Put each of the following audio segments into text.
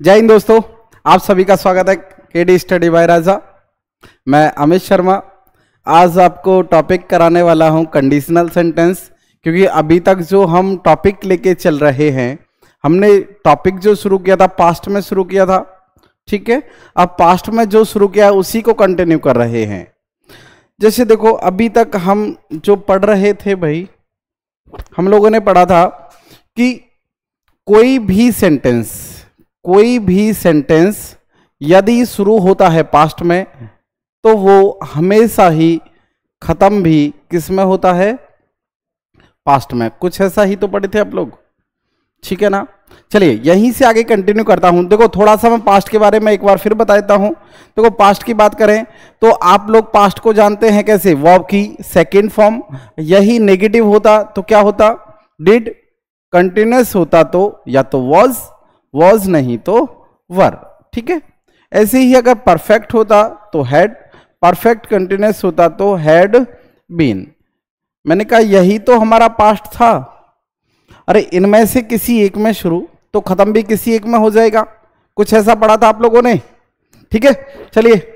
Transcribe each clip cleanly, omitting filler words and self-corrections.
जय हिंद दोस्तों, आप सभी का स्वागत है केडी स्टडी बाय राजा। मैं अमित शर्मा आज आपको टॉपिक कराने वाला हूं कंडीशनल सेंटेंस, क्योंकि अभी तक जो हम टॉपिक लेके चल रहे हैं, हमने टॉपिक जो शुरू किया था पास्ट में शुरू किया था, ठीक है। अब पास्ट में जो शुरू किया उसी को कंटिन्यू कर रहे हैं। जैसे देखो, अभी तक हम जो पढ़ रहे थे भाई, हम लोगों ने पढ़ा था कि कोई भी सेंटेंस यदि शुरू होता है पास्ट में तो वो हमेशा ही खत्म भी किस में होता है? पास्ट में। कुछ ऐसा ही तो पढ़े थे आप लोग, ठीक है ना। चलिए यहीं से आगे कंटिन्यू करता हूं। देखो थोड़ा सा मैं पास्ट के बारे में एक बार फिर बता देता हूं। देखो पास्ट की बात करें तो आप लोग पास्ट को जानते हैं कैसे? वर्ब की सेकेंड फॉर्म। यही नेगेटिव होता तो क्या होता? डिड। कंटिन्यूअस होता तो या तो वॉज नहीं तो वर, ठीक है। ऐसे ही अगर परफेक्ट होता तो हैड, परफेक्ट कंटिन्यूअस होता तो हैड बीन। मैंने कहा यही तो हमारा पास्ट था। अरे इनमें से किसी एक में शुरू तो खत्म भी किसी एक में हो जाएगा। कुछ ऐसा पढ़ा था आप लोगों ने, ठीक है। चलिए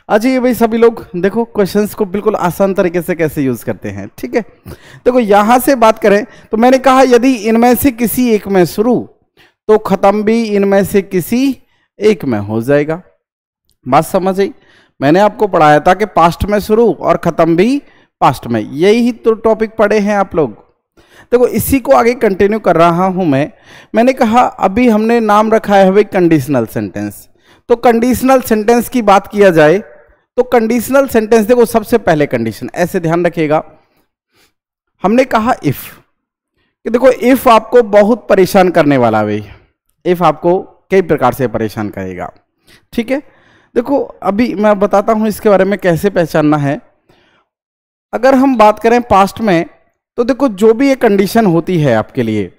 अजी भाई सभी लोग देखो क्वेश्चंस को बिल्कुल आसान तरीके से कैसे यूज करते हैं, ठीक है। देखो यहां से बात करें तो मैंने कहा यदि इनमें से किसी एक में शुरू तो खत्म भी इनमें से किसी एक में हो जाएगा। बात समझ आई? मैंने आपको पढ़ाया था कि पास्ट में शुरू और खत्म भी पास्ट में। यही तो टॉपिक पढ़े हैं आप लोग। देखो इसी को आगे कंटिन्यू कर रहा हूं मैंने कहा अभी हमने नाम रखा है भाई कंडीशनल सेंटेंस। तो कंडीशनल सेंटेंस की बात किया जाए तो कंडीशनल सेंटेंस देखो सबसे पहले कंडीशन ऐसे ध्यान रखिएगा, हमने कहा इफ, कि देखो इफ आपको बहुत परेशान करने वाला भाई, इफ आपको कई प्रकार से परेशान करेगा, ठीक है। देखो अभी मैं बताता हूं इसके बारे में कैसे पहचानना है। अगर हम बात करें पास्ट में तो देखो जो भी एक कंडीशन होती है आपके लिए,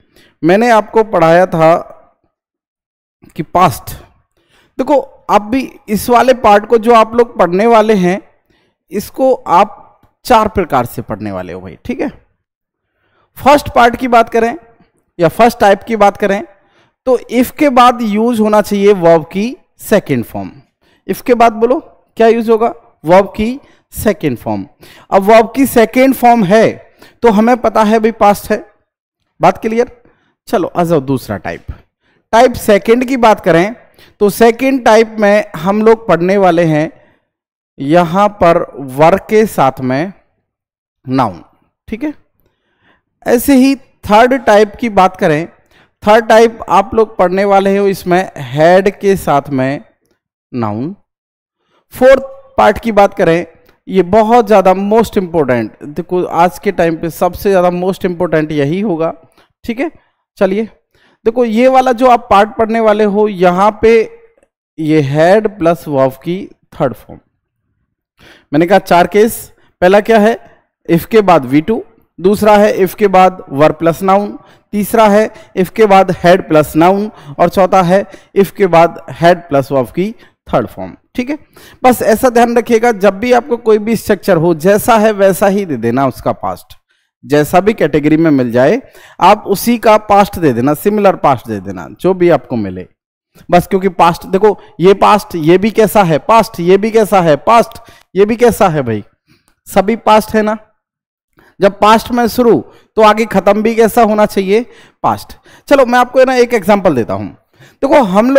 मैंने आपको पढ़ाया था कि पास्ट। देखो आप भी इस वाले पार्ट को जो आप लोग पढ़ने वाले हैं इसको आप चार प्रकार से पढ़ने वाले हो भाई, ठीक है। फर्स्ट पार्ट की बात करें या फर्स्ट टाइप की बात करें तो इफ के बाद यूज होना चाहिए वर्ब की सेकेंड फॉर्म। इफ के बाद बोलो क्या यूज होगा? वर्ब की सेकेंड फॉर्म। अब वर्ब की सेकेंड फॉर्म है तो हमें पता है भाई पास्ट है। बात क्लियर? चलो आ जाओ दूसरा टाइप सेकेंड की बात करें तो सेकेंड टाइप में हम लोग पढ़ने वाले हैं यहां पर वर्ब के साथ में नाउन, ठीक है। ऐसे ही थर्ड टाइप की बात करें, थर्ड टाइप आप लोग पढ़ने वाले हो इसमें हैड के साथ में नाउन। फोर्थ पार्ट की बात करें, ये बहुत ज्यादा मोस्ट इंपॉर्टेंट, देखो आज के टाइम पे सबसे ज्यादा मोस्ट इंपॉर्टेंट यही होगा, ठीक है। चलिए देखो ये वाला जो आप पार्ट पढ़ने वाले हो यहां पे ये हैड प्लस वर्ब की थर्ड फॉर्म। मैंने कहा चार केस। पहला क्या है? इफ के बाद V2, दूसरा है इफ के बाद वर्ब प्लस नाउन, तीसरा है इफ के बाद हेड प्लस नाउन, और चौथा है इफ के बाद हेड प्लस वर्ब की थर्ड फॉर्म, ठीक है। बस ऐसा ध्यान रखिएगा जब भी आपको कोई भी स्ट्रक्चर हो जैसा है वैसा ही दे देना उसका पास्ट। जैसा भी कैटेगरी में मिल जाए आप उसी का पास्ट दे देना, सिमिलर पास्ट दे देना जो भी आपको मिले। बस क्योंकि पास्ट देखो ये पास्ट ये भी कैसा है? पास्ट। ये भी कैसा है? पास्ट। ये भी कैसा है भाई? सभी पास्ट है ना। जब पास्ट में शुरू तो आगे खत्म भी कैसा होना चाहिए? पास्ट। चलो मैं आपको ना एक एग्जांपल देता हूं। देखो हम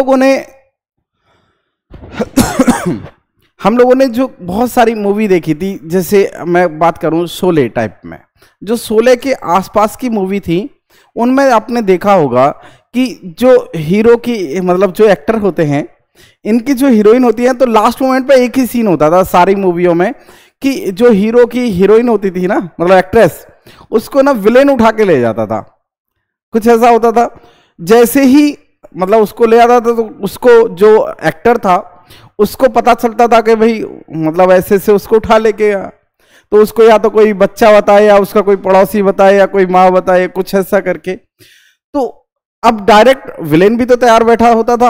लोगों ने जो बहुत सारी मूवी देखी थी, जैसे मैं बात करूं शोले टाइप में, जो शोले के आसपास की मूवी थी उनमें आपने देखा होगा कि जो हीरो की मतलब जो एक्टर होते हैं इनकी जो हीरोइन होती है तो लास्ट मोमेंट पे एक ही सीन होता था सारी मूवियों में कि जो हीरो की हीरोइन होती थी ना, मतलब एक्ट्रेस, उसको ना विलेन उठा के ले जाता था। कुछ ऐसा होता था, जैसे ही मतलब उसको ले आता था तो उसको जो एक्टर था उसको पता चलता था कि भाई मतलब ऐसे से उसको उठा लेके गया, तो उसको या तो कोई बच्चा बताए या उसका कोई पड़ोसी बताए या कोई माँ बताए, कुछ ऐसा करके। तो अब डायरेक्ट विलेन भी तो तैयार बैठा होता था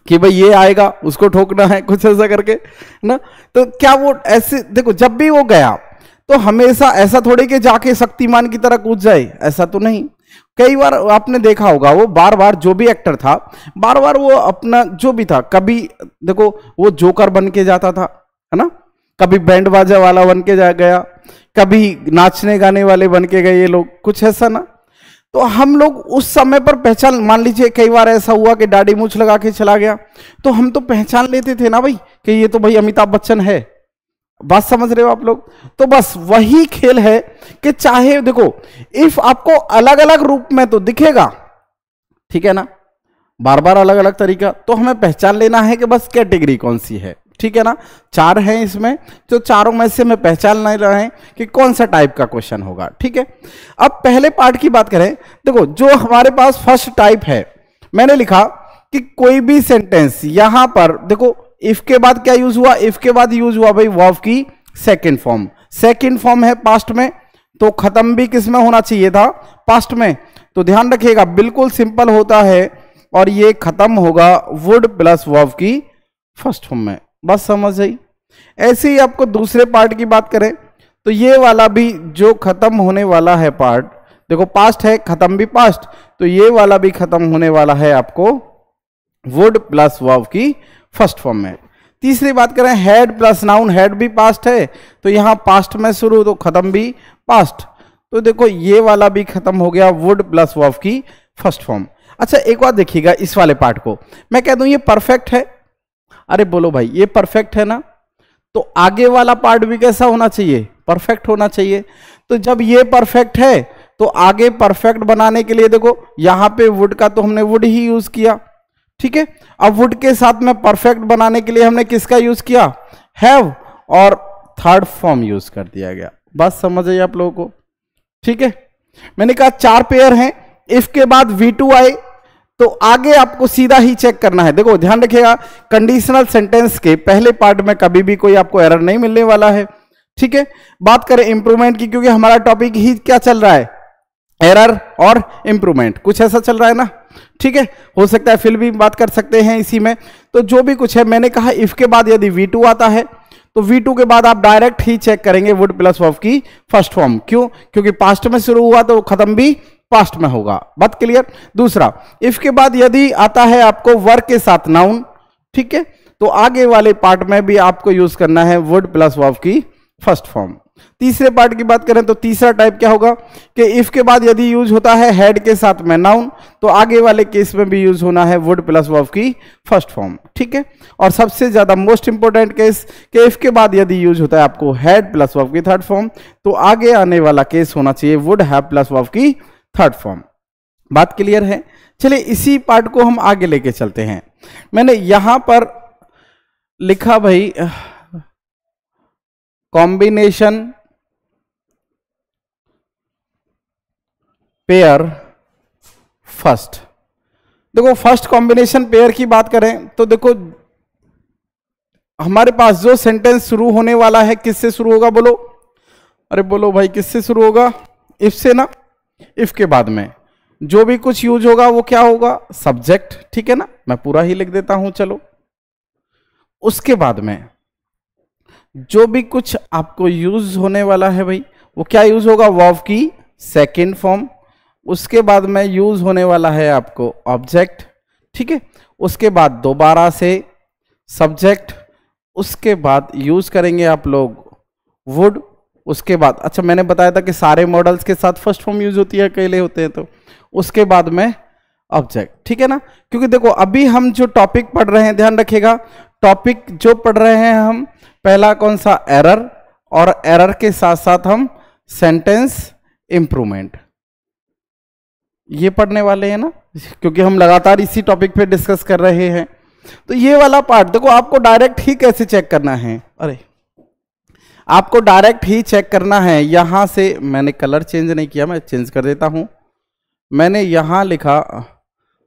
कि भाई ये आएगा उसको ठोकना है, कुछ ऐसा करके ना। तो क्या वो ऐसे देखो जब भी वो गया तो हमेशा ऐसा थोड़ी कि जाके शक्तिमान की तरह कूद जाए, ऐसा तो नहीं। कई बार आपने देखा होगा वो बार बार जो भी एक्टर था बार बार वो अपना जो भी था, कभी देखो वो जोकर बन के जाता था, है ना, कभी बैंड बाजा वाला बन के जा गया, कभी नाचने गाने वाले बन के गए ये लोग, कुछ ऐसा ना। तो हम लोग उस समय पर पहचान, मान लीजिए कई बार ऐसा हुआ कि दाढ़ी मूछ लगा के चला गया, तो हम तो पहचान लेते थे ना भाई कि ये तो भाई अमिताभ बच्चन है। बात समझ रहे हो आप लोग? तो बस वही खेल है कि चाहे देखो इफ आपको अलग अलग रूप में तो दिखेगा, ठीक है ना, बार बार अलग अलग तरीका, तो हमें पहचान लेना है कि बस कैटेगरी कौन सी है, ठीक है ना। 4 हैं इसमें, तो चारों में से हमें पहचान नहीं रहे हैं कि कौन सा टाइप का क्वेश्चन होगा, ठीक है। अब पहले पार्ट की बात करें, देखो जो हमारे पास फर्स्ट टाइप है, मैंने लिखा कि कोई भी सेंटेंस यहां पर देखो इफ के बाद क्या यूज हुआ, इफ के बाद यूज हुआ भाई वर्ब की सेकंड फॉर्म। सेकंड फॉर्म है पास्ट में, तो खत्म भी किस में होना चाहिए था, पास्ट में। तो ध्यान रखिएगा बिल्कुल सिंपल होता है, और ये खत्म होगा वुड प्लस वर्ब की फर्स्ट फॉर्म में। बस समझ आई। ऐसे ही आपको दूसरे पार्ट की बात करें तो ये वाला भी जो खत्म होने वाला है पार्ट, देखो पास्ट है, खत्म भी पास्ट, तो ये वाला भी खत्म होने वाला है आपको वुड प्लस वर्ब की फर्स्ट फॉर्म में। तीसरी बात करें हैड प्लस नाउन, हैड भी पास्ट है, तो यहां पास्ट में शुरू तो खत्म भी पास्ट, तो देखो ये वाला भी खत्म हो गया वुड प्लस वर्ब की फर्स्ट फॉर्म। अच्छा एक बात देखिएगा, इस वाले पार्ट को मैं कह दूं ये परफेक्ट है, अरे बोलो भाई ये परफेक्ट है ना, तो आगे वाला पार्ट भी कैसा होना चाहिए, परफेक्ट होना चाहिए। तो जब ये परफेक्ट है तो आगे परफेक्ट बनाने के लिए देखो यहां पे वुड का तो हमने वुड ही यूज किया, ठीक है। अब वुड के साथ में परफेक्ट बनाने के लिए हमने किसका यूज किया, हैव, और थर्ड फॉर्म यूज कर दिया गया। बात समझ आई आप लोगों को, ठीक है। मैंने कहा 4 पेयर हैं, इफ के बाद V2 आए तो आगे आपको सीधा ही चेक करना है। देखो ध्यान रखिएगा कंडीशनल सेंटेंस के पहले पार्ट में कभी भी कोई आपको एरर नहीं मिलने वाला है, ठीक है। बात करें इंप्रूवमेंट की, क्योंकि हमारा टॉपिक ही क्या चल रहा है, एरर और इंप्रूवमेंट, कुछ ऐसा चल रहा है ना, ठीक है। हो सकता है फिर भी बात कर सकते हैं इसी में। तो जो भी कुछ है, मैंने कहा इफ के बाद यदि V2 आता है तो V2 के बाद आप डायरेक्ट ही चेक करेंगे वुड प्लस वर्ब की फर्स्ट फॉर्म। क्यों? क्योंकि पास्ट में शुरू हुआ तो खत्म भी पास्ट में होगा। बात क्लियर। दूसरा, इफ के बाद यदि आता है आपको वर्ब के साथ नाउन, ठीक है, तो आगे वाले पार्ट में भी आपको यूज करना है वुड प्लस वर्ब की फर्स्ट फॉर्म। तीसरे पार्ट की बात करें तो तीसरा टाइप क्या होगा कि इफ के बाद यदि यूज होता है हेड के साथ में नाउन, तो आगे वाले केस में भी यूज होना है वुड प्लस वर्ब की फर्स्ट फॉर्म, ठीक है। और सबसे ज्यादा मोस्ट इंपोर्टेंट केस कि इफ के बाद यदि यूज होता है आपको हेड प्लस वर्ब की थर्ड फॉर्म, तो आगे आने वाला केस होना चाहिए वुड हैव प्लस वर्ब की थर्ड फॉर्म। बात क्लियर है। चलिए इसी पार्ट को हम आगे लेके चलते हैं। मैंने यहां पर लिखा भाई कॉम्बिनेशन पेयर फर्स्ट। देखो फर्स्ट कॉम्बिनेशन पेयर की बात करें तो देखो हमारे पास जो सेंटेंस शुरू होने वाला है किससे शुरू होगा, बोलो, अरे बोलो भाई किससे शुरू होगा, इफ से ना। इफ के बाद में जो भी कुछ यूज होगा वो क्या होगा, सब्जेक्ट, ठीक है ना। मैं पूरा ही लिख देता हूं, चलो। उसके बाद में जो भी कुछ आपको यूज होने वाला है भाई वो क्या यूज होगा, वर्ब की सेकंड फॉर्म। उसके बाद में यूज होने वाला है आपको ऑब्जेक्ट, ठीक है। उसके बाद दोबारा से सब्जेक्ट, उसके बाद यूज करेंगे आप लोग वुड। उसके बाद अच्छा मैंने बताया था कि सारे मॉडल्स के साथ फर्स्ट फॉर्म यूज होती है, अकेले होते हैं तो। उसके बाद में ऑब्जेक्ट, ठीक है ना। क्योंकि देखो अभी हम जो टॉपिक पढ़ रहे हैं, ध्यान रखिएगा टॉपिक जो पढ़ रहे हैं हम, पहला कौन सा, एरर, और एरर के साथ साथ हम सेंटेंस इंप्रूवमेंट ये पढ़ने वाले हैं ना, क्योंकि हम लगातार इसी टॉपिक पे डिस्कस कर रहे हैं। तो ये वाला पार्ट देखो आपको डायरेक्ट ही कैसे चेक करना है, अरे आपको डायरेक्ट ही चेक करना है। यहां से मैंने कलर चेंज नहीं किया, मैं चेंज कर देता हूं। मैंने यहां लिखा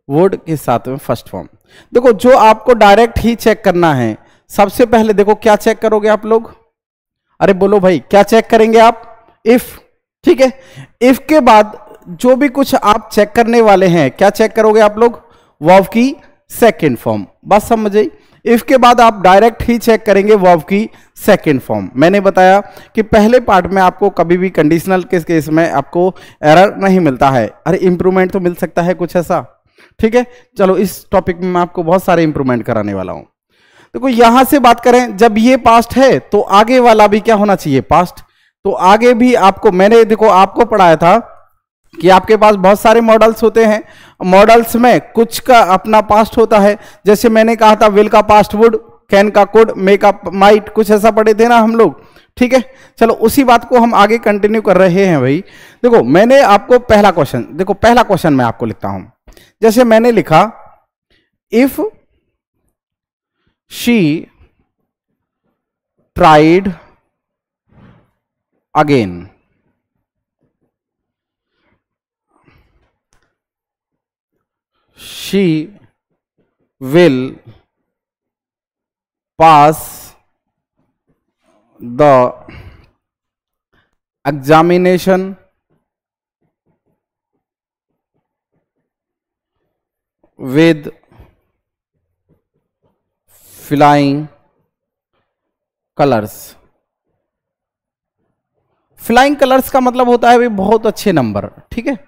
वुड के साथ में फर्स्ट फॉर्म। देखो जो आपको डायरेक्ट ही चेक करना है, सबसे पहले देखो क्या चेक करोगे आप लोग, अरे बोलो भाई क्या चेक करेंगे आप, इफ, ठीक है। इफ के बाद जो भी कुछ आप चेक करने वाले हैं क्या चेक करोगे आप लोग, वर्ब की सेकंड फॉर्म। बात समझ आई। इफ के बाद आप डायरेक्ट ही चेक करेंगे वर्ब की सेकंड फॉर्म। मैंने बताया कि पहले पार्ट में आपको कभी भी कंडीशनल के केस में आपको एरर नहीं मिलता है, अरे इंप्रूवमेंट तो मिल सकता है कुछ ऐसा। ठीक है, चलो इस टॉपिक में मैं आपको बहुत सारे इंप्रूवमेंट कराने वाला हूं। देखो यहां से बात करें, जब ये पास्ट है तो आगे वाला भी क्या होना चाहिए, पास्ट। तो आगे भी आपको मैंने देखो आपको पढ़ाया था कि आपके पास बहुत सारे मॉडल्स होते हैं, मॉडल्स में कुछ का अपना पास्ट होता है। जैसे मैंने कहा था विल का पास्ट वुड, कैन का कुड, मे का माइट, कुछ ऐसा पढ़े थे ना हम लोग। ठीक है, चलो उसी बात को हम आगे कंटिन्यू कर रहे हैं भाई। देखो मैंने आपको पहला क्वेश्चन, देखो पहला क्वेश्चन मैं आपको लिखता हूं। जैसे मैंने लिखा if she tried again, she will pass the examination with flying colors। Flying colours का मतलब होता है भाई बहुत अच्छे नंबर। ठीक है,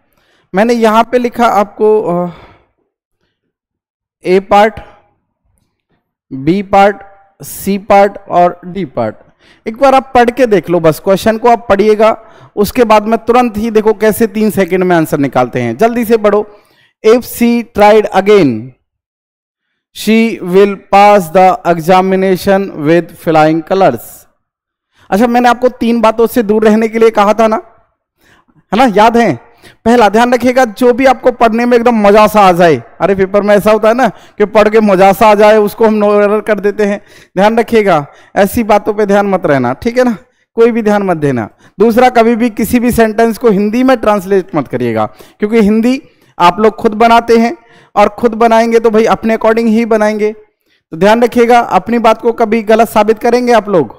मैंने यहां पे लिखा आपको A part, B part, C part और डी पार्ट। एक बार आप पढ़ के देख लो, बस क्वेश्चन को आप पढ़िएगा, उसके बाद में तुरंत ही देखो कैसे 3 सेकंड में आंसर निकालते हैं। जल्दी से पढ़ो। If she tried again she will pass the examination with flying colours. अच्छा, मैंने आपको 3 बातों से दूर रहने के लिए कहा था ना, है ना, याद है। पहला ध्यान रखिएगा, जो भी आपको पढ़ने में एकदम मजा सा आ जाए, अरे पेपर में ऐसा होता है ना कि पढ़ के मजा सा आ जाए, उसको हम नो एरर कर देते हैं। ध्यान रखिएगा, ऐसी बातों पे ध्यान मत रहना। ठीक है ना, कोई भी ध्यान मत देना। दूसरा, कभी भी किसी भी सेंटेंस को हिंदी में ट्रांसलेट मत करिएगा, क्योंकि हिंदी आप लोग खुद बनाते हैं और खुद बनाएंगे तो भाई अपने अकॉर्डिंग ही बनाएंगे। तो ध्यान रखिएगा, अपनी बात को कभी गलत साबित करेंगे आप लोग,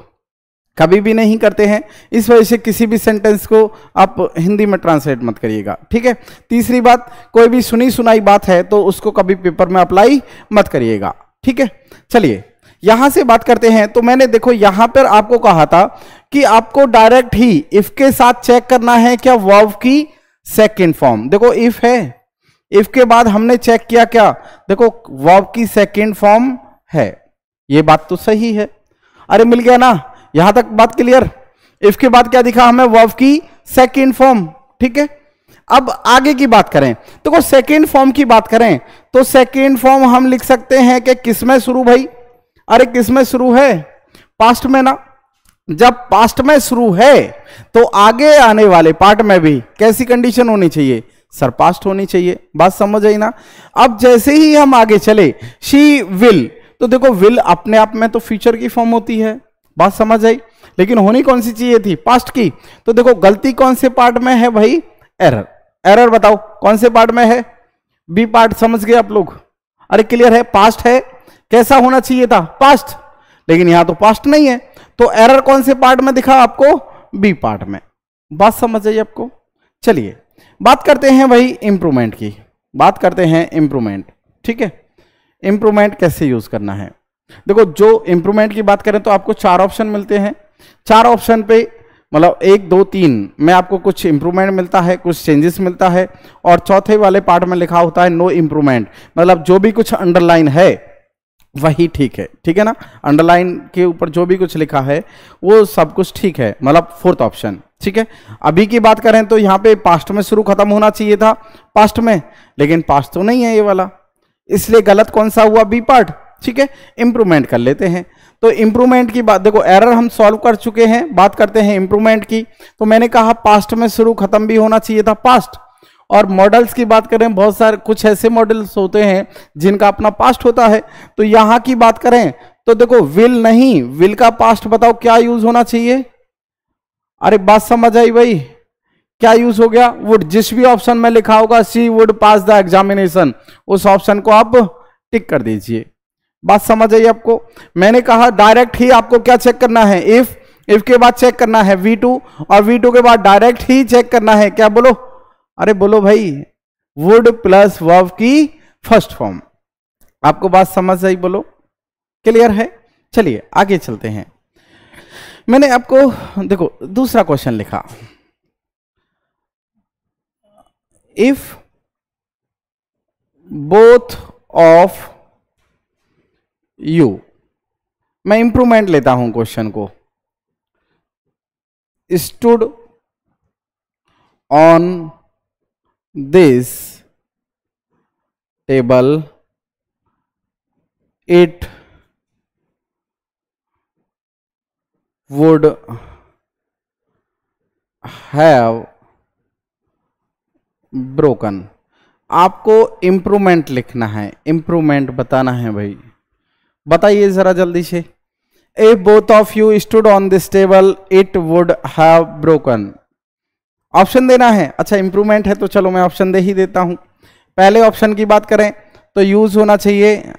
कभी भी नहीं करते हैं। इस वजह से किसी भी सेंटेंस को आप हिंदी में ट्रांसलेट मत करिएगा। ठीक है। तीसरी बात, कोई भी सुनी सुनाई बात है तो उसको कभी पेपर में अप्लाई मत करिएगा। ठीक है, चलिए यहां से बात करते हैं। तो मैंने देखो यहां पर आपको कहा था कि आपको डायरेक्ट ही इफ के साथ चेक करना है क्या वर्ब की सेकेंड फॉर्म। देखो इफ है, इफ के बाद हमने चेक किया क्या, देखो वर्ब की सेकेंड फॉर्म है, ये बात तो सही है। अरे मिल गया ना, यहां तक बात क्लियर। इफ के बाद क्या दिखा हमें, वर्ब की सेकेंड फॉर्म। ठीक है, अब आगे की बात करें तो सेकेंड फॉर्म की बात करें तो सेकेंड फॉर्म हम लिख सकते हैं कि किसमें शुरू भाई, अरे किसमें शुरू है, पास्ट में ना। जब पास्ट में शुरू है तो आगे आने वाले पार्ट में भी कैसी कंडीशन होनी चाहिए, सर पास्ट होनी चाहिए। बात समझ आई ना। अब जैसे ही हम आगे चले, शी विल, तो देखो विल अपने आप में तो फ्यूचर की फॉर्म होती है, बात समझ आई, लेकिन होनी कौन सी चाहिए थी, पास्ट की। तो देखो गलती कौन से पार्ट में है भाई, एरर। एरर बताओ कौन से पार्ट में है, बी पार्ट। समझ गए आप लोग, अरे क्लियर है, पास्ट है, कैसा होना चाहिए था, पास्ट, लेकिन यहां तो पास्ट नहीं है। तो एरर कौन से पार्ट में दिखा आपको, बी पार्ट में। बात समझ आई आपको। चलिए बात करते हैं भाई इंप्रूवमेंट की, बात करते हैं इंप्रूवमेंट। ठीक है, इंप्रूवमेंट कैसे यूज करना है। देखो जो इंप्रूवमेंट की बात करें तो आपको 4 ऑप्शन मिलते हैं। 4 ऑप्शन पे मतलब 1 2 3 में आपको कुछ इंप्रूवमेंट मिलता है, कुछ चेंजेस मिलता है, और चौथे वाले पार्ट में लिखा होता है नो इंप्रूवमेंट, मतलब जो भी कुछ अंडरलाइन है वही ठीक है। ठीक है ना, अंडरलाइन के ऊपर जो भी कुछ लिखा है वो सब कुछ ठीक है, मतलब 4th ऑप्शन। ठीक है, अभी की बात करें तो यहाँ पे पास्ट में शुरू खत्म होना चाहिए था, पास्ट में, लेकिन पास्ट तो नहीं है ये वाला, इसलिए गलत कौन सा हुआ, बी पार्ट। ठीक है, इंप्रूवमेंट कर लेते हैं। तो इंप्रूवमेंट की बात, देखो एरर हम सॉल्व कर चुके हैं, बात करते हैं इंप्रूवमेंट की। तो मैंने कहा पास्ट में शुरू खत्म भी होना चाहिए था, पास्ट। और मॉडल्स की बात करें, बहुत सारे कुछ ऐसे मॉडल्स होते हैं जिनका अपना पास्ट होता है। तो यहां की बात करें तो देखो विल नहीं, विल का पास्ट बताओ क्या यूज होना चाहिए, अरे बात समझ आई भाई, क्या यूज हो गया, वुड। जिस भी ऑप्शन में लिखा होगा सी वुड पास द एग्जामिनेशन, उस ऑप्शन को आप टिक कर दीजिए। बात समझ आई आपको। मैंने कहा डायरेक्ट ही आपको क्या चेक करना है, इफ के बाद चेक करना है V2, और V2 के बाद डायरेक्ट ही चेक करना है क्या, बोलो, अरे बोलो भाई, वुड प्लस वर्ब की फर्स्ट फॉर्म। आपको बात समझ आई, बोलो। क्लियर है? चलिए आगे चलते हैं। मैंने आपको देखो दूसरा क्वेश्चन लिखा, इफ बोथ ऑफ यू, मैं इंप्रूवमेंट लेता हूं क्वेश्चन को, stood on this table, it would have broken। आपको इंप्रूवमेंट लिखना है, इंप्रूवमेंट बताना है भाई, बताइए जरा जल्दी से। If both of you stood on this table it would have broken, option देना है। अच्छा इंप्रूवमेंट है तो चलो मैं ऑप्शन दे ही देता हूं। पहले ऑप्शन की बात करें तो यूज होना चाहिए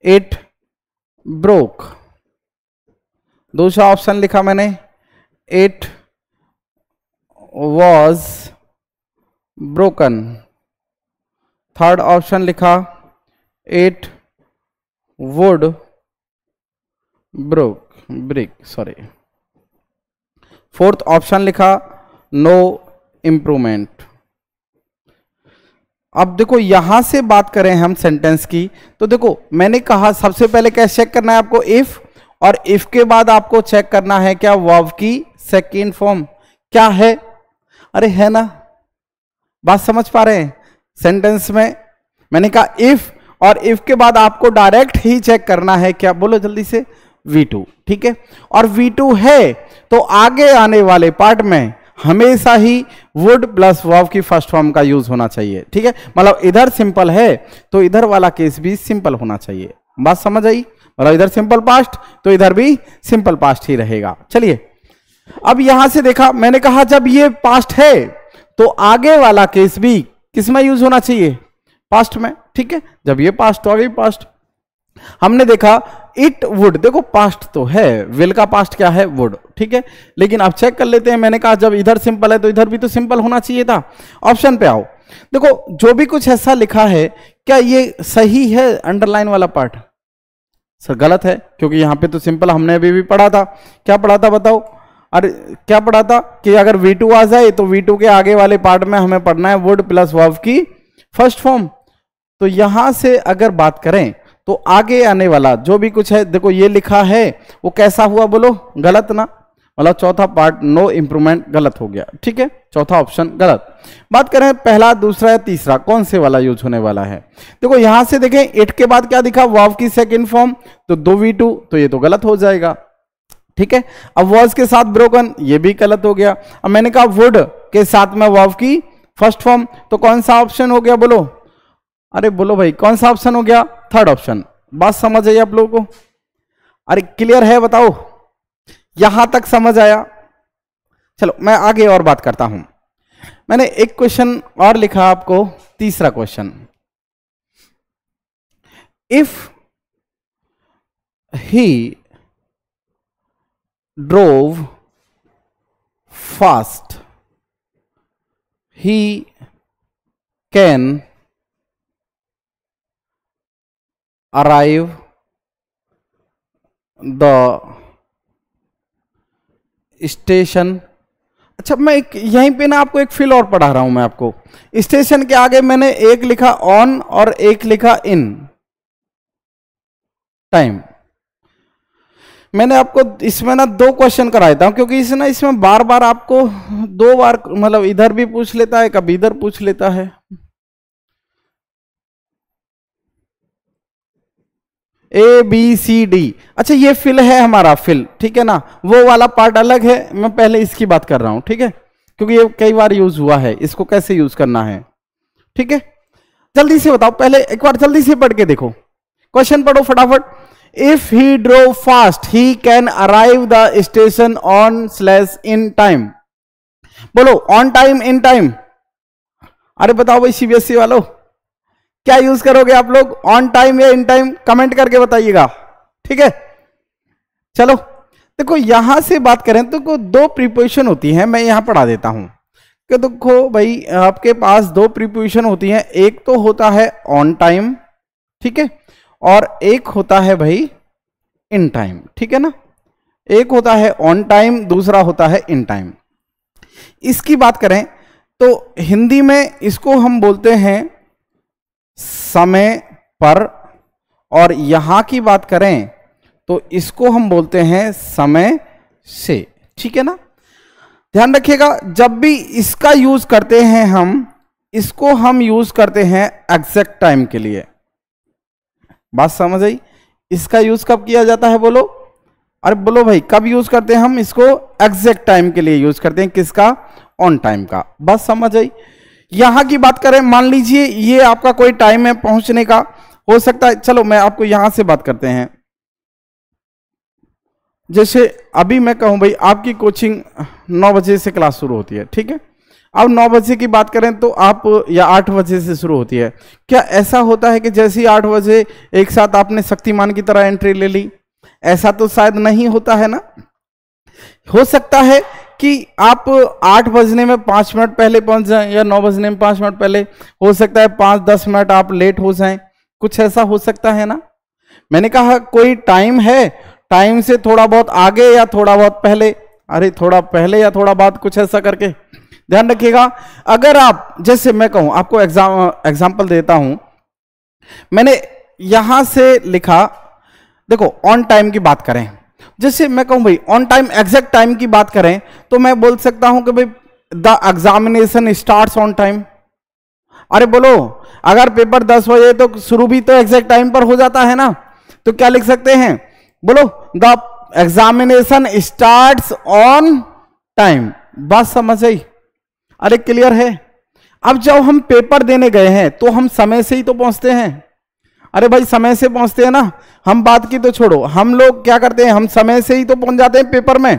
इट ब्रोक, दूसरा ऑप्शन लिखा मैंने it was broken, third option लिखा it would break, fourth option लिखा नो इम्प्रूवमेंट। अब देखो यहां से बात करें हम सेंटेंस की, तो देखो मैंने कहा सबसे पहले क्या चेक करना है आपको, इफ, और इफ के बाद आपको चेक करना है क्या वर्ब की सेकेंड फॉर्म क्या है। अरे है ना, बात समझ पा रहे हैं? सेंटेंस में मैंने कहा इफ, और इफ के बाद आपको डायरेक्ट ही चेक करना है क्या, बोलो जल्दी से, V2, ठीक है। और V2 है तो आगे आने वाले पार्ट में हमेशा ही वुड प्लस वर्ब की फर्स्ट फॉर्म का यूज होना चाहिए, ठीक है। मतलब इधर सिंपल है तो इधर वाला केस भी सिंपल होना चाहिए, बात समझ आई? मतलब इधर सिंपल पास्ट तो इधर भी सिंपल पास्ट ही रहेगा। चलिए अब यहां से देखा, मैंने कहा जब ये पास्ट है तो आगे वाला केस भी किस में यूज होना चाहिए, पास्ट में, ठीक है। जब ये पास्ट तो आगे पास्ट। हमने देखा इट वुड, देखो पास्ट तो है, विल का पास्ट क्या है, वुड, ठीक है। लेकिन अब चेक कर लेते हैं, मैंने कहा जब इधर सिंपल है तो इधर भी तो सिंपल होना चाहिए था। ऑप्शन पे आओ, देखो जो भी कुछ ऐसा लिखा है क्या ये सही है, अंडरलाइन वाला पार्ट सर गलत है, क्योंकि यहां पे तो सिंपल हमने अभी भी पढ़ा था। क्या पढ़ा था बताओ? अरे क्या पढ़ा था कि अगर V2 आ जाए तो V2 के आगे वाले पार्ट में हमें पढ़ना है वुड प्लस वर्ब की फर्स्ट फॉर्म। तो यहां से अगर बात करें तो आगे आने वाला जो भी कुछ है, देखो ये लिखा है वो कैसा हुआ, बोलो गलत ना, मतलब चौथा पार्ट नो इंप्रूवमेंट गलत हो गया, ठीक है। चौथा ऑप्शन गलत। बात करें पहला, दूसरा या तीसरा, कौन से वाला यूज होने वाला है? देखो यहां से देखें इट के बाद क्या दिखा, वर्ब की सेकंड फॉर्म, तो 2V2, तो ये तो गलत हो जाएगा, ठीक है। अब वॉज के साथ ब्रोकन, ये भी गलत हो गया। अब मैंने कहा वुड के साथ में वर्ब की फर्स्ट फॉर्म, तो कौन सा ऑप्शन हो गया, बोलो? अरे बोलो भाई कौन सा ऑप्शन हो गया? Third option. बात समझ आई आप लोगों को? अरे क्लियर है, बताओ यहां तक समझ आया? चलो मैं आगे और बात करता हूं। मैंने एक क्वेश्चन और लिखा आपको, तीसरा question, if he drove fast he can arrive the station. अच्छा मैं यहीं पे ना आपको एक फिल और पढ़ा रहा हूं मैं आपको। स्टेशन के आगे मैंने एक लिखा ऑन और एक लिखा इन टाइम। मैंने आपको इसमें ना 2 क्वेश्चन कराया था, क्योंकि इसमें बार बार आपको 2 बार, मतलब इधर भी पूछ लेता है, कभी इधर पूछ लेता है। ABCD, अच्छा ये फिल है हमारा फिल, ठीक है ना, वो वाला पार्ट अलग है, मैं पहले इसकी बात कर रहा हूं, ठीक है, क्योंकि ये कई बार यूज हुआ है, इसको कैसे यूज करना है, ठीक है। जल्दी से बताओ, पहले एक बार जल्दी से पढ़ के देखो, क्वेश्चन पढ़ो फटाफट। If he drove fast he can arrive the station on slash in time. बोलो ऑन टाइम, इन टाइम। अरे बताओ भाई CBSE वालों, क्या यूज करोगे आप लोग, ऑन टाइम या इन टाइम? कमेंट करके बताइएगा, ठीक है। चलो देखो यहां से बात करें तो 2 प्रीपोजिशन होती हैं, मैं यहां पढ़ा देता हूं कि देखो भाई आपके पास 2 प्रीपोजिशन होती हैं, एक तो होता है ऑन टाइम, ठीक है, और एक होता है भाई इन टाइम, ठीक है ना। एक होता है ऑन टाइम, दूसरा होता है इन टाइम। इसकी बात करें तो हिंदी में इसको हम बोलते हैं समय पर, और यहां की बात करें तो इसको हम बोलते हैं समय से, ठीक है ना। ध्यान रखिएगा, जब भी इसका यूज करते हैं हम, इसको हम यूज करते हैं एग्जैक्ट टाइम के लिए। बात समझ आई? इसका यूज कब किया जाता है बोलो? अरे बोलो भाई, कब यूज करते हैं हम इसको? एग्जैक्ट टाइम के लिए यूज करते हैं। किसका? ऑन टाइम का। बस समझ आई? यहां की बात करें, मान लीजिए ये आपका कोई टाइम है पहुंचने का, हो सकता है, चलो मैं आपको यहां से बात करते हैं। जैसे अभी मैं कहूं भाई आपकी कोचिंग 9 बजे से क्लास शुरू होती है, ठीक है। अब 9 बजे की बात करें तो आप, या 8 बजे से शुरू होती है, क्या ऐसा होता है कि जैसे ही 8 बजे एक साथ आपने शक्तिमान की तरह एंट्री ले ली? ऐसा तो शायद नहीं होता है ना। हो सकता है कि आप 8 बजने में 5 मिनट पहले पहुंच जाएं, या 9 बजने में 5 मिनट पहले, हो सकता है 5-10 मिनट आप लेट हो जाएं, कुछ ऐसा हो सकता है ना। मैंने कहा कोई टाइम है, टाइम से थोड़ा बहुत आगे या थोड़ा बहुत पहले, अरे थोड़ा पहले या थोड़ा बाद, कुछ ऐसा करके। ध्यान रखिएगा, अगर आप, जैसे मैं कहूं आपको एग्जाम्पल देता हूं, मैंने यहां से लिखा, देखो ऑन टाइम की बात करें, जैसे मैं कहूं भाई ऑन टाइम, एग्जैक्ट टाइम की बात करें तो मैं बोल सकता हूं कि भाई the examination starts on time. अरे बोलो, अगर पेपर 10 बजे तो शुरू भी तो एग्जैक्ट टाइम पर हो जाता है ना, तो क्या लिख सकते हैं? बोलो, the examination starts on time. बात समझ आई? अरे क्लियर है? अब जब हम पेपर देने गए हैं तो हम समय से ही तो पहुंचते हैं। अरे भाई समय से पहुंचते हैं ना, हम बात की तो छोड़ो, हम लोग क्या करते हैं, हम समय से ही तो पहुंच जाते हैं पेपर में,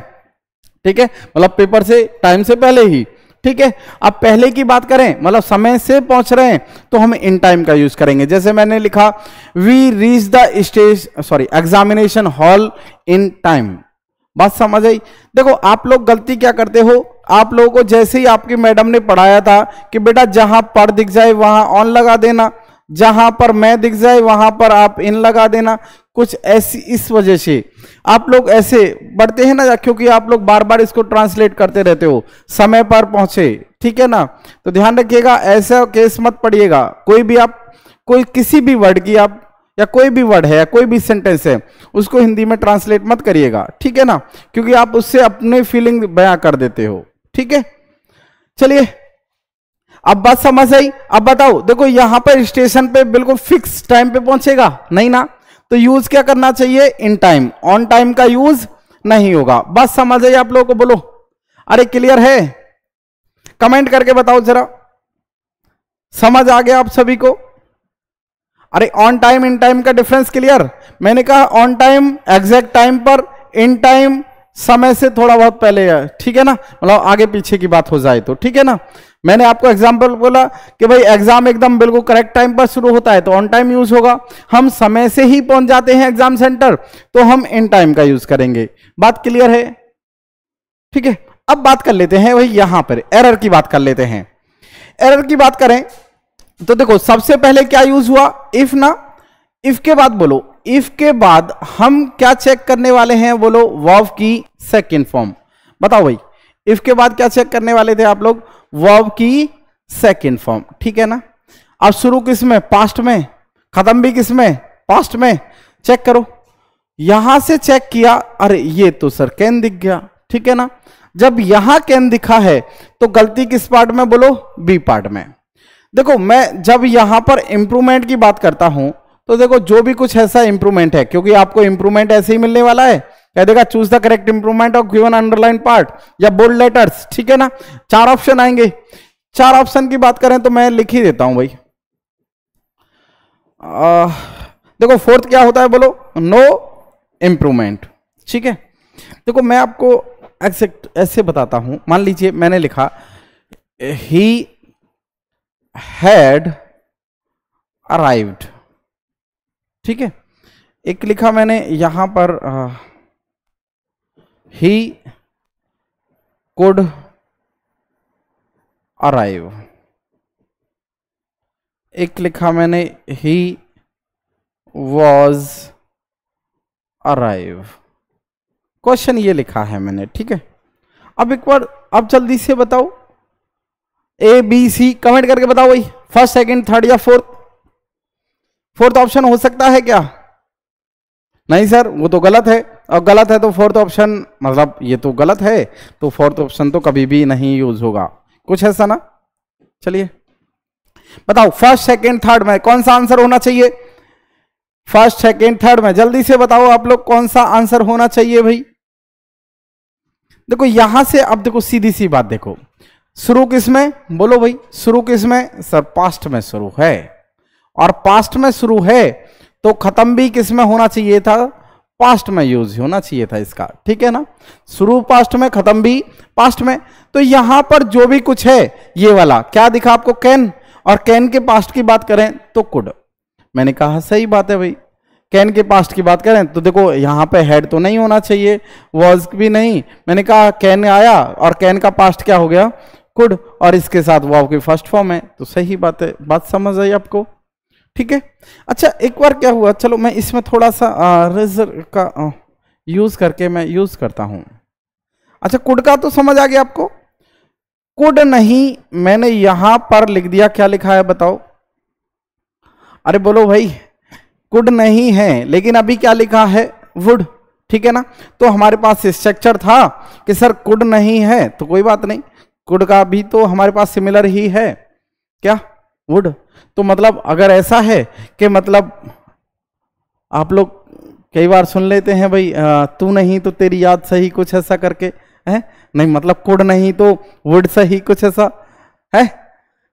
ठीक है, मतलब पेपर से टाइम से पहले ही, ठीक है। अब पहले की बात करें, मतलब समय से पहुंच रहे हैं, तो हम इन टाइम का यूज करेंगे। जैसे मैंने लिखा, we reach the stage, sorry, examination hall in time. बात समझ आई? देखो आप लोग गलती क्या करते हो, आप लोगों को जैसे ही आपकी मैडम ने पढ़ाया था कि बेटा जहां पर दिख जाए वहां ऑन लगा देना, जहां पर मैं दिख जाए वहां पर आप इन लगा देना, कुछ ऐसी, इस वजह से आप लोग ऐसे बढ़ते हैं ना, क्योंकि आप लोग बार बार इसको ट्रांसलेट करते रहते हो, समय पर पहुंचे, ठीक है ना। तो ध्यान रखिएगा, ऐसा केस मत पड़िएगा। कोई भी आप, कोई किसी भी वर्ड की आप, या कोई भी वर्ड है या कोई भी सेंटेंस है, उसको हिंदी में ट्रांसलेट मत करिएगा, ठीक है ना, क्योंकि आप उससे अपने फीलिंग बयां कर देते हो, ठीक है। चलिए, अब बात समझ आई? अब बताओ, देखो यहां पर स्टेशन पे बिल्कुल फिक्स टाइम पे पहुंचेगा नहीं ना, तो यूज क्या करना चाहिए? In time. ऑन टाइम का यूज नहीं होगा। बात समझ आई आप लोगों को? बोलो, अरे क्लियर है? कमेंट करके बताओ जरा, समझ आ गया आप सभी को? अरे ऑन टाइम इन टाइम का डिफरेंस क्लियर? मैंने कहा ऑन टाइम एग्जैक्ट टाइम पर, इन टाइम समय से थोड़ा बहुत पहले है, ठीक है ना, मतलब आगे पीछे की बात हो जाए तो, ठीक है ना। मैंने आपको एग्जाम्पल बोला कि भाई एग्जाम एकदम बिल्कुल करेक्ट टाइम पर शुरू होता है तो ऑन टाइम यूज होगा, हम समय से ही पहुंच जाते हैं एग्जाम सेंटर तो हम इन टाइम का यूज करेंगे। बात क्लियर है? ठीक है, अब बात कर लेते हैं भाई यहां पर एरर की बात कर लेते हैं। एरर की बात करें तो देखो सबसे पहले क्या यूज हुआ? इफ ना। इफ के बाद बोलो, इफ के बाद हम क्या चेक करने वाले हैं? बोलो, वर्ब की सेकंड फॉर्म। बताओ भाई, इफ के बाद क्या चेक करने वाले थे आप लोग? वर्ब की सेकंड फॉर्म, ठीक है ना। अब शुरू किस में? पास्ट में। खत्म भी किस में? पास्ट में। चेक करो, यहां से चेक किया, अरे ये तो सर कैन दिख गया, ठीक है ना। जब यहां कैन दिखा है तो गलती किस पार्ट में? बोलो, बी पार्ट में। देखो मैं जब यहां पर इंप्रूवमेंट की बात करता हूं तो देखो जो भी कुछ ऐसा इंप्रूवमेंट है, क्योंकि आपको इंप्रूवमेंट ऐसे ही मिलने वाला है, कह देगा choose the correct improvement of given underline part या बोल्ड लेटर्स, ठीक है ना। 4 ऑप्शन आएंगे। 4 ऑप्शन की बात करें तो मैं लिख ही देता हूं भाई। देखो फोर्थ क्या होता है? बोलो, नो इंप्रूवमेंट, ठीक है। देखो मैं आपको एक्सेक्ट ऐसे बताता हूं, मान लीजिए मैंने लिखा ही हैड अराइव्ड, ठीक है। एक लिखा मैंने यहां पर ही कुड अराइव। एक लिखा मैंने ही वॉज अराइव, क्वेश्चन ये लिखा है मैंने, ठीक है। अब एक बार अब जल्दी से बताओ, ए बी सी कमेंट करके बताओ भाई, फर्स्ट सेकंड थर्ड या फोर्थ ऑप्शन हो सकता है क्या? नहीं सर वो तो गलत है, और गलत है तो फोर्थ ऑप्शन, मतलब ये तो गलत है तो फोर्थ ऑप्शन तो कभी भी नहीं यूज होगा, कुछ ऐसा ना। चलिए बताओ फर्स्ट सेकंड थर्ड में कौन सा आंसर होना चाहिए? फर्स्ट सेकंड थर्ड में जल्दी से बताओ आप लोग कौन सा आंसर होना चाहिए भाई। देखो यहां से अब देखो सीधी सी बात, देखो शुरू किस में, बोलो भाई शुरू किस में? सर पास्ट में शुरू है, और पास्ट में शुरू है तो खत्म भी किस में होना चाहिए था? पास्ट में यूज होना चाहिए था इसका, ठीक है ना। शुरू पास्ट में, खत्म भी पास्ट में। तो यहां पर जो भी कुछ है ये वाला क्या दिखा आपको? कैन, और कैन के पास्ट की बात करें तो कुड। मैंने कहा सही बात है भाई, कैन के पास्ट की बात करें तो देखो यहां पे हेड तो नहीं होना चाहिए, वॉज भी नहीं। मैंने कहा कैन आया और कैन का पास्ट क्या हो गया? कुड, और इसके साथ वाव की फर्स्ट फॉर्म है, तो सही बात है। बात समझ आई आपको? ठीक है। अच्छा एक बार क्या हुआ, चलो मैं इसमें थोड़ा सा रेजर का यूज करके मैं यूज करता हूं। अच्छा कुड का तो समझ आ गया आपको। कुड नहीं, मैंने यहां पर लिख दिया, क्या लिखा है बताओ? अरे बोलो भाई, कुड नहीं है लेकिन अभी क्या लिखा है? वुड, ठीक है ना। तो हमारे पास स्ट्रक्चर था कि सर कुड नहीं है तो कोई बात नहीं, कुड का भी तो हमारे पास सिमिलर ही है, क्या? वुड। तो मतलब अगर ऐसा है कि मतलब आप लोग कई बार सुन लेते हैं भाई तू नहीं तो तेरी याद सही, कुछ ऐसा करके है, नहीं मतलब कुड नहीं तो वुड सही, कुछ ऐसा है,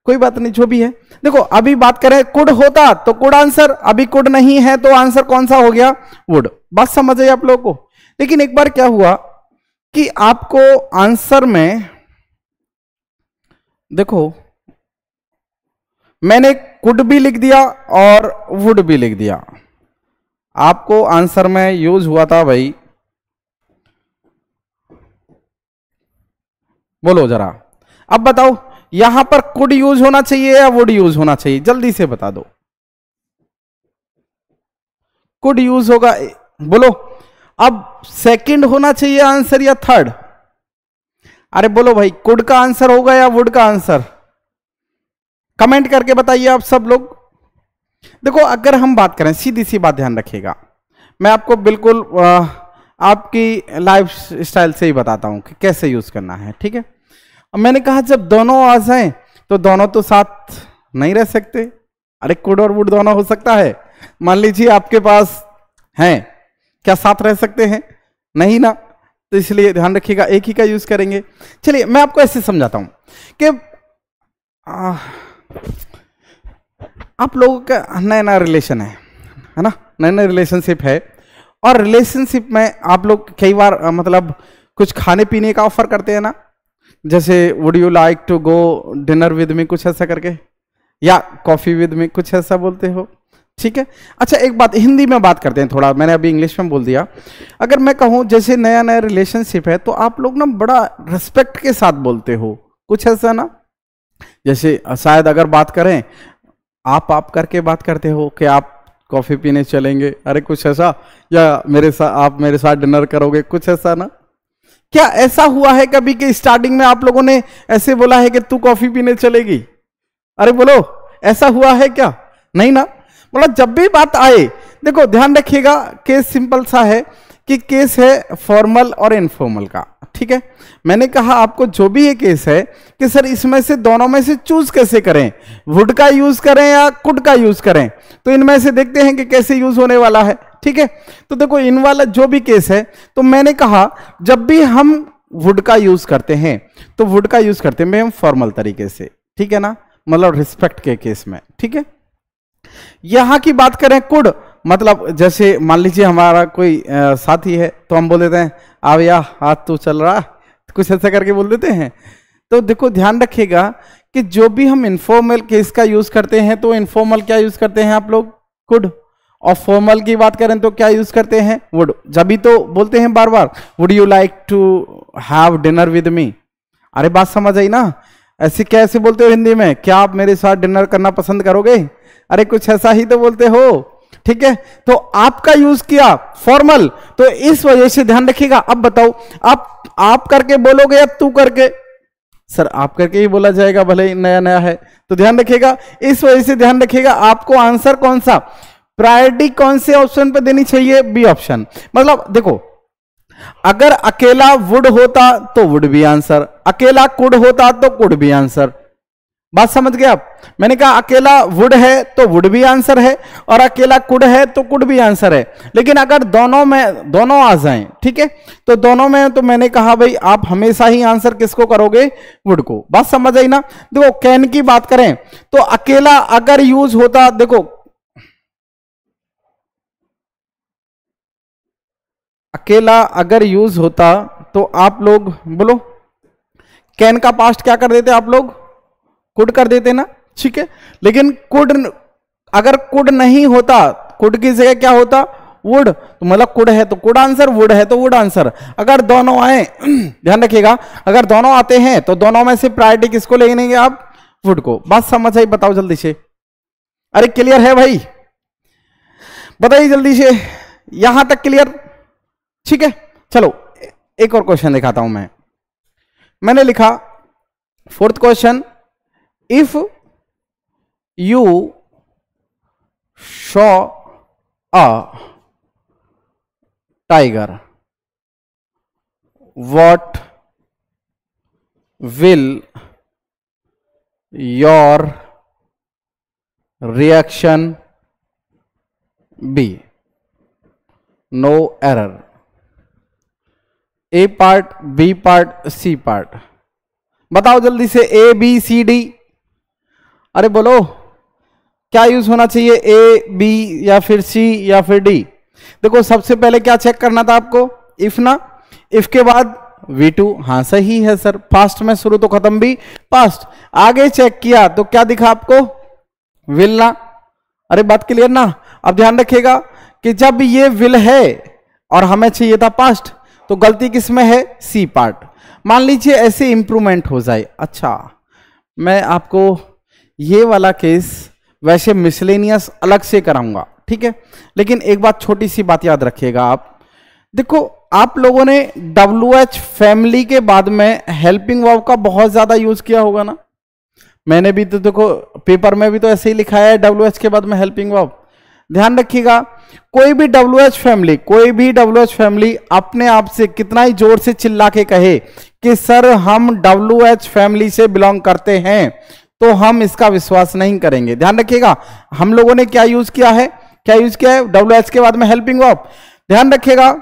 कोई बात नहीं जो भी है। देखो अभी बात करें कुड होता तो कुड आंसर, अभी कुड नहीं है तो आंसर कौन सा हो गया? वुड। बात समझ आई आप लोगों को? लेकिन एक बार क्या हुआ कि आपको आंसर में देखो मैंने कुड भी लिख दिया और वुड भी लिख दिया, आपको आंसर में यूज हुआ था भाई, बोलो जरा अब बताओ यहां पर कुड यूज होना चाहिए या वुड यूज होना चाहिए? जल्दी से बता दो। कुड यूज होगा, बोलो। अब सेकंड होना चाहिए आंसर या थर्ड? अरे बोलो भाई, कुड का आंसर होगा या वुड का आंसर? कमेंट करके बताइए आप सब लोग। देखो अगर हम बात करें, सीधी सी बात ध्यान रखिएगा, मैं आपको बिल्कुल आपकी लाइफ स्टाइल से ही बताता हूं कि कैसे यूज करना है, ठीक है। अब मैंने कहा जब दोनों आ जाएं तो दोनों तो साथ नहीं रह सकते। अरे कुड और वुड दोनों हो सकता है, मान लीजिए आपके पास हैं, क्या साथ रह सकते हैं? नहीं ना, तो इसलिए ध्यान रखिएगा एक ही का यूज करेंगे। चलिए मैं आपको ऐसे समझाता हूं कि आप लोगों का नया नया रिलेशन है ना, नया नया रिलेशनशिप है, और रिलेशनशिप में आप लोग कई बार मतलब कुछ खाने पीने का ऑफर करते हैं ना, जैसे would you like to go dinner with me, कुछ ऐसा करके, या कॉफी विद मी, कुछ ऐसा बोलते हो, ठीक है। अच्छा एक बात हिंदी में बात करते हैं थोड़ा, मैंने अभी इंग्लिश में बोल दिया। अगर मैं कहूं जैसे नया नया रिलेशनशिप है तो आप लोग ना बड़ा रिस्पेक्ट के साथ बोलते हो, कुछ ऐसा ना। जैसे शायद अगर बात करें आप करके बात करते हो कि आप कॉफी पीने चलेंगे, अरे कुछ ऐसा, या मेरे साथ आप मेरे साथ डिनर करोगे, कुछ ऐसा ना। क्या ऐसा हुआ है कभी कि स्टार्टिंग में आप लोगों ने ऐसे बोला है कि तू कॉफी पीने चलेगी? अरे बोलो ऐसा हुआ है क्या? नहीं ना। मतलब जब भी बात आए, देखो ध्यान रखिएगा, केस सिंपल सा है कि केस है फॉर्मल और इनफॉर्मल का, ठीक है। मैंने कहा आपको जो भी ये केस है कि सर इसमें से दोनों में से चूज कैसे करें, वुड का यूज करें या कुड का यूज करें, तो इनमें से देखते हैं कि कैसे यूज होने वाला है, ठीक है। तो देखो इन वाला जो भी केस है, तो मैंने कहा जब भी हम वुड का यूज करते हैं तो वुड का यूज करते हैं हम फॉर्मल तरीके से, ठीक है ना, मतलब रिस्पेक्ट के केस में, ठीक है। यहां की बात करें कुड, मतलब जैसे मान लीजिए हमारा कोई साथी है तो हम बोल देते हैं आ भैया हाथ तो चल रहा, कुछ ऐसा करके बोल देते हैं। तो देखो ध्यान रखिएगा कि जो भी हम इनफॉर्मल केस का यूज करते हैं तो इनफॉर्मल क्या यूज करते हैं आप लोग? कुड। और फॉर्मल की बात करें तो क्या यूज करते हैं? वुड। जब भी तो बोलते हैं बार बार would you like to have dinner with me. अरे बात समझ आई ना, ऐसे कैसे बोलते हो हिंदी में, क्या आप मेरे साथ डिनर करना पसंद करोगे? अरे कुछ ऐसा ही तो बोलते हो। ठीक है, तो आपका यूज किया फॉर्मल, तो इस वजह से ध्यान रखिएगा। अब बताओ, आप करके बोलोगे या तू करके? सर आप करके ही बोला जाएगा, भले ही नया नया है, तो ध्यान रखिएगा। इस वजह से ध्यान रखिएगा, आपको आंसर कौन सा, प्रायोरिटी कौन से ऑप्शन पे देनी चाहिए, बी ऑप्शन। मतलब देखो, अगर अकेला वुड होता तो वुड भी आंसर, अकेला कुड होता तो कुड भी आंसर। बात समझ गए आप? मैंने कहा अकेला वुड है तो वुड भी आंसर है, और अकेला कुड है तो कुड भी आंसर है। लेकिन अगर दोनों में दोनों आ जाएं, ठीक है, तो दोनों में तो मैंने कहा भाई आप हमेशा ही आंसर किसको करोगे, वुड को। बात समझ आई ना? देखो कैन की बात करें तो अकेला अगर यूज होता, देखो अकेला अगर यूज होता तो आप लोग बोलो कैन का पास्ट क्या कर देते आप लोग, कुड कर देते ना, ठीक है। लेकिन कुड, अगर कुड नहीं होता, कुड की जगह क्या होता, वुड, तो मतलब कुड है तो कुड आंसर, वुड है तो वुड आंसर। अगर दोनों आए ध्यान रखिएगा, अगर दोनों आते हैं तो दोनों में से प्रायोरिटी किसको ले लेंगे आप, वुड को। बात समझ आई? बताओ जल्दी से। अरे क्लियर है भाई, बताइए जल्दी से, यहां तक क्लियर? ठीक है, चलो एक और क्वेश्चन दिखाता हूं मैं। मैंने लिखा fourth question, if you saw a tiger what will your reaction be? No error. A part, B part, C part. बताओ जल्दी से, ए बी सी डी। अरे बोलो क्या यूज होना चाहिए, ए बी या फिर सी या फिर डी? देखो सबसे पहले क्या चेक करना था आपको, इफ ना, इफ के बाद V2, हाँ सही है सर, पास्ट में शुरू तो खत्म भी पास्ट। आगे चेक किया तो क्या दिखा आपको, विल ना। अरे बात क्लियर ना? अब ध्यान रखिएगा कि जब ये विल है और हमें चाहिए था पास्ट, तो गलती किसमें है, सी पार्ट। मान लीजिए ऐसे इंप्रूवमेंट हो जाए। अच्छा मैं आपको ये वाला केस वैसे मिसलेनियस अलग से कराऊंगा, ठीक है, लेकिन एक बात, छोटी सी बात याद रखिएगा आप। देखो आप लोगों ने WH फैमिली के बाद में हेल्पिंग वर्ब का बहुत ज्यादा यूज किया होगा ना। मैंने भी तो देखो पेपर में भी तो ऐसे ही लिखा है, WH के बाद में हेल्पिंग वर्ब। ध्यान रखिएगा, कोई भी WH फैमिली अपने आप से कितना ही जोर से चिल्ला के कहे कि सर हम WH फैमिली से बिलोंग करते हैं, तो हम इसका विश्वास नहीं करेंगे। ध्यान रखिएगा, हम लोगों ने क्या यूज किया है, WH के बाद में हेल्पिंग वर्ब। ध्यान रखिएगा,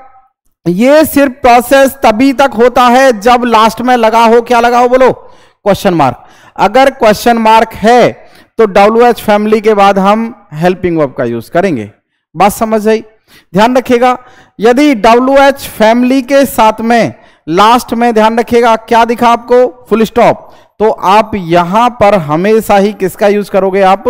ये सिर्फ प्रोसेस तभी तक होता है जब लास्ट में लगा हो, क्या लगा हो बोलो, क्वेश्चन मार्क। अगर क्वेश्चन मार्क है तो WH फैमिली के बाद हम हेल्पिंग वर्ब का यूज करेंगे। बात समझ आई? ध्यान रखिएगा, यदि WH फैमिली के साथ में लास्ट में ध्यान रखिएगा क्या दिखा आपको, फुल स्टॉप, तो आप यहां पर हमेशा ही किसका यूज करोगे, आप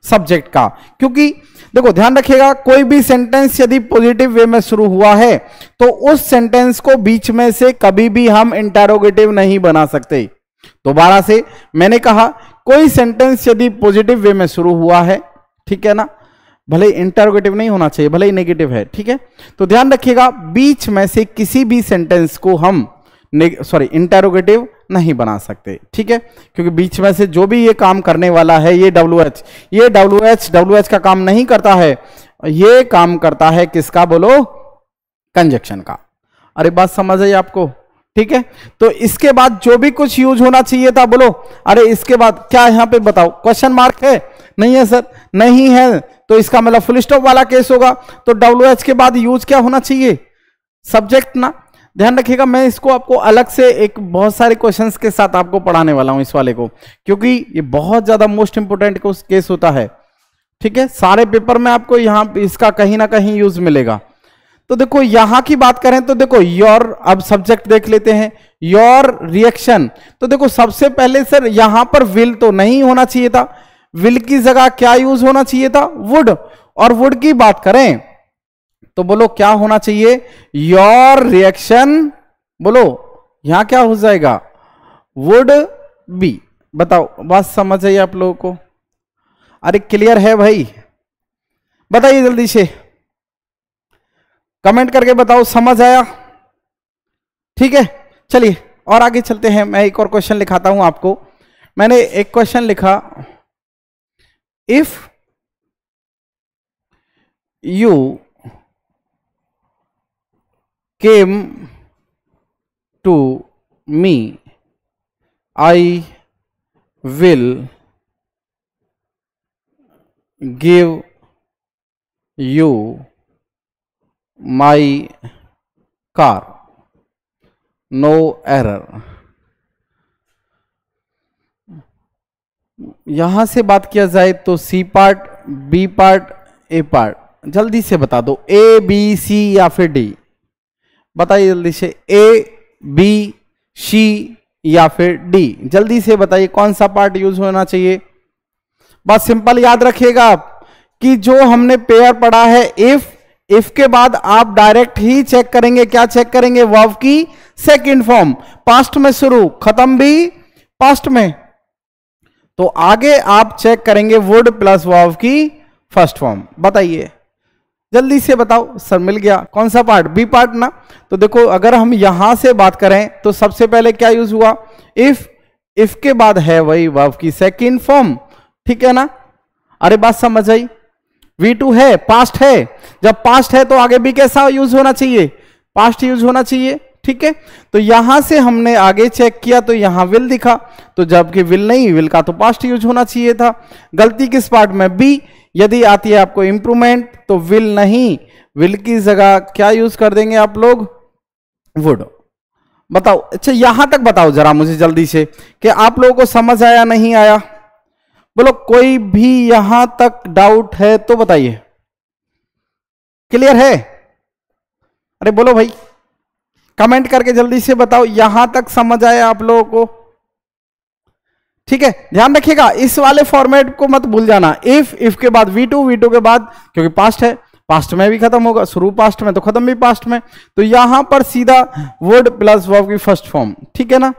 सब्जेक्ट का। क्योंकि देखो ध्यान रखिएगा, कोई भी सेंटेंस यदि पॉजिटिव वे में शुरू हुआ है तो उस सेंटेंस को बीच में से कभी भी हम इंटरोगेटिव नहीं बना सकते। दोबारा से मैंने कहा, कोई सेंटेंस यदि पॉजिटिव वे में शुरू हुआ है, ठीक है ना, भले इंटरोगेटिव नहीं होना चाहिए, भले ही नेगेटिव है, ठीक है, तो ध्यान रखिएगा बीच में से किसी भी सेंटेंस को हम इंटरोगेटिव नहीं बना सकते, ठीक है, क्योंकि बीच में से जो भी ये काम करने वाला है, ये WH का काम नहीं करता है, ये काम करता है किसका बोलो, कंजक्शन का। अरे बात समझ आई आपको? ठीक है, तो इसके बाद जो भी कुछ यूज होना चाहिए था बोलो। अरे इसके बाद क्या यहां पे बताओ, क्वेश्चन मार्क है, नहीं है सर, नहीं है, तो इसका मतलब फुल स्टॉप वाला केस होगा। तो WH के बाद यूज क्या होना चाहिए, सब्जेक्ट ना। ध्यान रखिएगा, मैं इसको आपको अलग से एक बहुत सारे क्वेश्चंस के साथ आपको पढ़ाने वाला हूं इस वाले को, क्योंकि ये बहुत ज्यादा मोस्ट इंपोर्टेंट केस होता है, ठीक है, सारे पेपर में आपको यहां इसका कहीं ना कहीं यूज मिलेगा। तो देखो यहां की बात करें तो देखो योर, अब सब्जेक्ट देख लेते हैं, योर रिएक्शन। तो देखो सबसे पहले सर यहां पर विल तो नहीं होना चाहिए था, विल की जगह क्या यूज होना चाहिए था, वुड। और वुड की बात करें तो बोलो क्या होना चाहिए, योर रिएक्शन, बोलो यहां क्या हो जाएगा, वुड बी। बताओ बात समझ आई आप लोगों को? अरे क्लियर है भाई? बताइए जल्दी से, कमेंट करके बताओ, समझ आया? ठीक है, चलिए और आगे चलते हैं। मैं एक और क्वेश्चन लिखाता हूं आपको। मैंने एक क्वेश्चन लिखा, if you came to me I will give you my car, no error. यहां से बात किया जाए तो C part, B part, A part, जल्दी से बता दो, ए बी सी या फिर डी? बताइए जल्दी से, ए बी सी या फिर डी? जल्दी से बताइए कौन सा पार्ट यूज होना चाहिए। बस सिंपल याद रखिएगा आप कि जो हमने पेयर पढ़ा है इफ के बाद आप डायरेक्ट ही चेक करेंगे, क्या चेक करेंगे? वर्ब की सेकंड फॉर्म, पास्ट में शुरू, खत्म भी पास्ट में, तो आगे आप चेक करेंगे वुड प्लस वर्ब की फर्स्ट फॉर्म। बताइए जल्दी से बताओ। सर मिल गया, कौन सा पार्ट? बी पार्ट ना। तो देखो अगर हम यहां से बात करें तो सबसे पहले क्या यूज हुआ? इफ के बाद है वही वर्ब की सेकंड फॉर्म, ठीक है ना? अरे बात समझ आई? V2 है, पास्ट है, जब पास्ट है तो आगे भी कैसा यूज होना चाहिए? पास्ट यूज होना चाहिए, ठीक है? तो यहां से हमने आगे चेक किया तो यहां विल दिखा, तो जबकि विल नहीं, विल का तो पास्ट यूज होना चाहिए था। गलती किस पार्ट में? बी। यदि आती है आपको इंप्रूवमेंट तो विल नहीं, विल की जगह क्या यूज कर देंगे आप लोग? वुड। बताओ, अच्छा यहां तक बताओ जरा मुझे जल्दी से कि आप लोगों को समझ आया नहीं आया? बोलो, कोई भी यहां तक डाउट है तो बताइए। क्लियर है? अरे बोलो भाई, कमेंट करके जल्दी से बताओ, यहां तक समझ आया आप लोगों को? ठीक है, ध्यान रखिएगा इस वाले फॉर्मेट को मत भूल जाना। इफ के बाद V2 के बाद, क्योंकि पास्ट है, पास्ट में भी खत्म होगा, शुरू पास्ट में तो खत्म भी पास्ट में, तो यहां पर सीधा वर्ड प्लस वर्ब की फर्स्ट फॉर्म, ठीक है ना?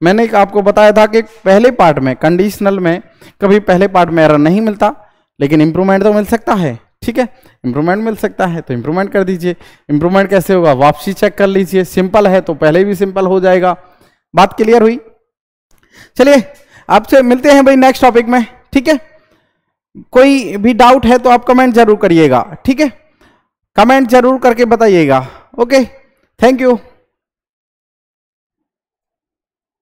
मैंने आपको बताया था कि पहले पार्ट में, कंडीशनल में कभी पहले पार्ट में एरर नहीं मिलता, लेकिन इंप्रूवमेंट तो मिल सकता है, ठीक है? इंप्रूवमेंट मिल सकता है तो इंप्रूवमेंट कर दीजिए। इंप्रूवमेंट कैसे होगा? वापसी चेक कर लीजिए, सिंपल है तो पहले भी सिंपल हो जाएगा। बात क्लियर हुई? चलिए आपसे मिलते हैं भाई नेक्स्ट टॉपिक में, ठीक है? कोई भी डाउट है तो आप कमेंट जरूर करिएगा, ठीक है? कमेंट जरूर करके बताइएगा। Okay, thank you.